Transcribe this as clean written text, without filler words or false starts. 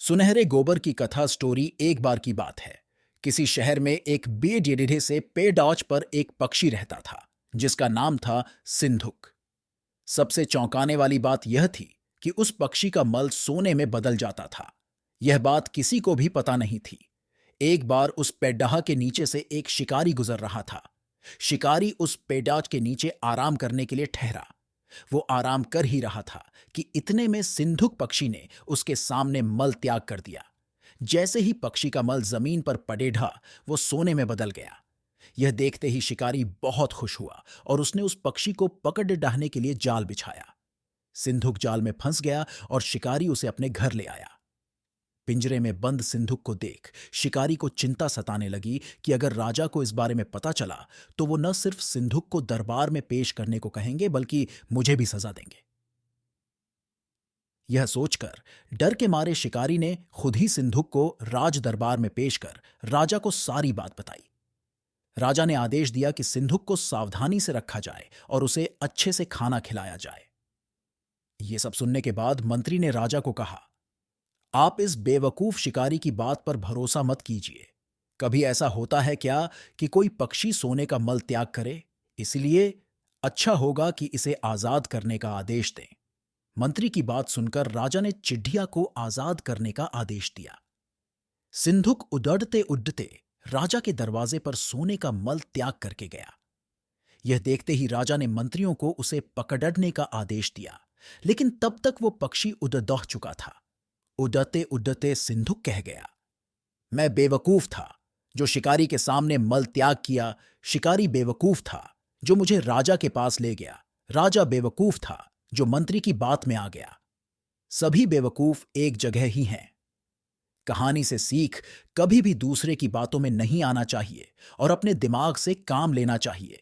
सुनहरे गोबर की कथा स्टोरी एक बार की बात है। किसी शहर में एक बेडेडे से पेड़ाज पर एक पक्षी रहता था जिसका नाम था सिंधुक। सबसे चौंकाने वाली बात यह थी कि उस पक्षी का मल सोने में बदल जाता था। यह बात किसी को भी पता नहीं थी। एक बार उस पेड्डाह के नीचे से एक शिकारी गुजर रहा था। शिकारी उस पेडाज के नीचे आराम करने के लिए ठहरा। वो आराम कर ही रहा था कि इतने में सिंधुक पक्षी ने उसके सामने मल त्याग कर दिया। जैसे ही पक्षी का मल जमीन पर पड़ेढ़ा, वो सोने में बदल गया। यह देखते ही शिकारी बहुत खुश हुआ और उसने उस पक्षी को पकड़ डाहने के लिए जाल बिछाया। सिंधुक जाल में फंस गया और शिकारी उसे अपने घर ले आया। पिंजरे में बंद सिंधुक को देख शिकारी को चिंता सताने लगी कि अगर राजा को इस बारे में पता चला तो वो न सिर्फ सिंधुक को दरबार में पेश करने को कहेंगे बल्कि मुझे भी सजा देंगे। यह सोचकर डर के मारे शिकारी ने खुद ही सिंधुक को राज दरबार में पेश कर राजा को सारी बात बताई। राजा ने आदेश दिया कि सिंधुक को सावधानी से रखा जाए और उसे अच्छे से खाना खिलाया जाए। यह सब सुनने के बाद मंत्री ने राजा को कहा, आप इस बेवकूफ शिकारी की बात पर भरोसा मत कीजिए। कभी ऐसा होता है क्या कि कोई पक्षी सोने का मल त्याग करे? इसलिए अच्छा होगा कि इसे आजाद करने का आदेश दें। मंत्री की बात सुनकर राजा ने चिड़िया को आजाद करने का आदेश दिया। सिंधुक उड़ते उड़ते राजा के दरवाजे पर सोने का मल त्याग करके गया। यह देखते ही राजा ने मंत्रियों को उसे पकड़ने का आदेश दिया, लेकिन तब तक वो पक्षी उड़ दौड़ चुका था। उड़ते उड़ते सिंधुक कह गया, मैं बेवकूफ था जो शिकारी के सामने मल त्याग किया। शिकारी बेवकूफ था जो मुझे राजा के पास ले गया। राजा बेवकूफ था जो मंत्री की बात में आ गया। सभी बेवकूफ एक जगह ही हैं। कहानी से सीख, कभी भी दूसरे की बातों में नहीं आना चाहिए और अपने दिमाग से काम लेना चाहिए।